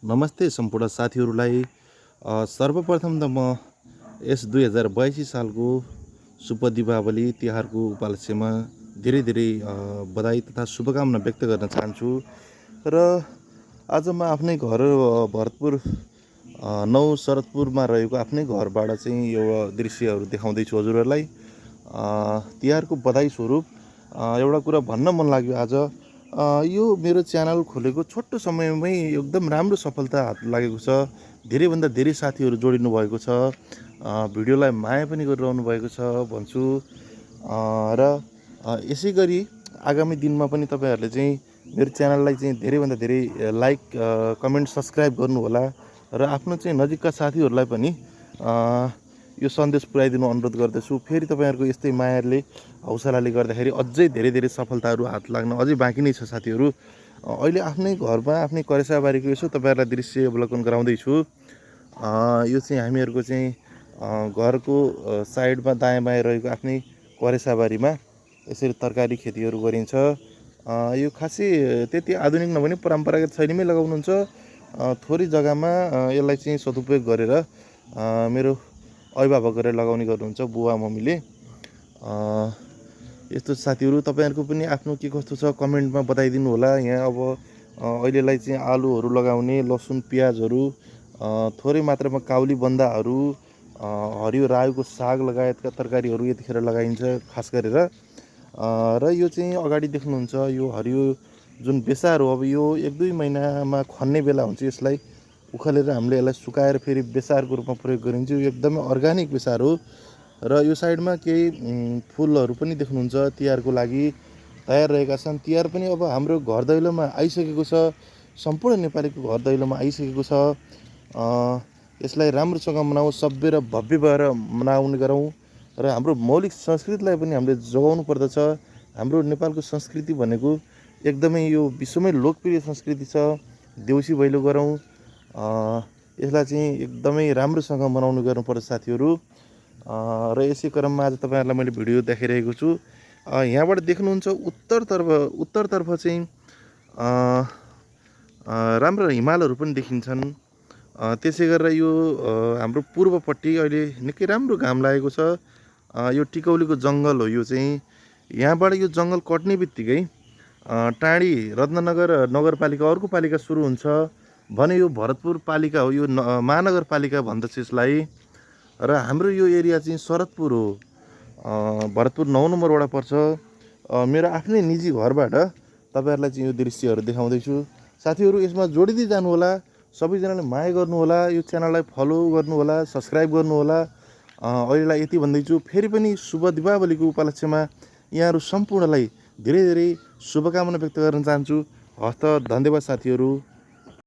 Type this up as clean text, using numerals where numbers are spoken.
नमस्ते सम्पूर्ण साथीहरूलाई। सर्वप्रथम त म यस 2082 सालको शुभ दीपावली तिहारको उपलक्ष्यमा धेरै धेरै बधाई तथा शुभकामना व्यक्त गर्न चाहन्छु। र आज म आफ्नै घर भरतपुर 9 शरदपुरमा रहेको आफ्नै घरबाट चाहिँ यो दृश्यहरू देखाउँदैछु हजुरहरूलाई। तिहारको बधाई स्वरूप एउटा कुरा भन्न मन लाग्यो आज। यो मेरो च्यानल खोलेको छोटो समयमै एकदम राम्रो सफलता हात लागेको छ। धेरैभन्दा धेरै साथीहरू जोडिनु भएको छ। भिडियोलाई माया पनि गरिरहनु भएको छ भन्छु। र यसै गरी आगामी दिनमा पनि तपाईँहरूले चाहिँ मेरो च्यानललाई चाहिँ धेरैभन्दा धेरै लाइक, कमेन्ट, सब्सक्राइब गर्नुहोला। र आफ्नो चाहिँ नजिकका साथीहरूलाई पनि यो सन्देश पुर्याइदिनु अनुरोध गर्दछु। फेरि तपाईँहरूको यस्तै मायाले, हौसलाले गर्दाखेरि अझै धेरै धेरै सफलताहरू हात लाग्न अझै बाँकी नै छ साथीहरू। अहिले आफ्नै घरमा आफ्नै करेसाबारीको यसो तपाईँहरूलाई दृश्य अवलोकन गराउँदैछु। यो चाहिँ हामीहरूको चाहिँ घरको साइडमा दायाँ बायाँ रहेको आफ्नै करेसाबारीमा यसरी तरकारी खेतीहरू गरिन्छ। यो खासै त्यति आधुनिक नभने परम्परागत शैलीमै लगाउनुहुन्छ। थोरै जग्गामा यसलाई चाहिँ सदुपयोग गरेर मेरो अभिभावकहरूले लगाउने गर्नुहुन्छ, बुवा मम्मीले। यस्तो साथीहरू तपाईँहरूको पनि आफ्नो के कस्तो छ कमेन्टमा बताइदिनु होला। यहाँ अब अहिलेलाई चाहिँ आलुहरू लगाउने, लसुन प्याजहरू, थोरै मात्रामा काउली बन्दाहरू, हरियो रायोको साग लगायतका तरकारीहरू यतिखेर लगाइन्छ खास गरेर। र यो चाहिँ अगाडि देख्नुहुन्छ यो हरियो जुन बेसार हो, अब यो 1-2 महिनामा खन्ने बेला हुन्छ। यसलाई उखालेर हामीले यसलाई सुकाएर फेरि बेसारको रूपमा प्रयोग गरिन्छ। यो एकदमै अर्ग्यानिक बेसार हो। र यो साइडमा केही फुलहरू पनि देख्नुहुन्छ तिहारको लागि तयार रहेका छन्। तिहार पनि अब हाम्रो घर दैलोमा आइसकेको छ। सम्पूर्ण नेपालीको घर दैलोमा आइसकेको छ। यसलाई राम्रोसँग मनाउँ, सभ्य र भव्य भएर मनाउने गरौँ। र हाम्रो मौलिक संस्कृतिलाई पनि हामीले जोगाउनु पर्दछ। हाम्रो नेपालको संस्कृति भनेको एकदमै यो विश्वमै लोकप्रिय संस्कृति छ। देउसी भैलो गरौँ। यसलाई चाहिँ एकदमै राम्रोसँग मनाउने गर्नुपर्छ साथीहरू। र यसै क्रममा आज तपाईँहरूलाई मैले भिडियो देखाइरहेको छु। यहाँबाट देख्नुहुन्छ उत्तरतर्फ चाहिँ राम्रो हिमालहरू पनि देखिन्छन्। त्यसै गरेर यो हाम्रो पूर्वपट्टि अहिले निकै राम्रो घाम लागेको छ। यो टिकौलीको जङ्गल हो। यो चाहिँ यहाँबाट यो जङ्गल कट्ने बित्तिकै टाढी रत्ननगर नगरपालिका अर्को पालिका सुरु हुन्छ भने यो भरतपुर पालिका हो। यो महानगरपालिका भन्दछ यसलाई। र हाम्रो यो एरिया चाहिँ शरदपुर हो। भरतपुर 9 नम्बर वडा पर्छ। मेरो आफ्नै निजी घरबाट तपाईँहरूलाई चाहिँ यो दृश्यहरू देखाउँदैछु। साथीहरू यसमा जोडिँदै जानुहोला। सबैजनाले माया गर्नुहोला। यो च्यानललाई फलो गर्नुहोला, सब्सक्राइब गर्नुहोला। अहिलेलाई यति भन्दैछु। फेरि पनि शुभ दीपावलीको उपलक्ष्यमा यहाँहरू सम्पूर्णलाई धेरै धेरै शुभकामना व्यक्त गर्न चाहन्छु। हस्त, धन्यवाद साथीहरू।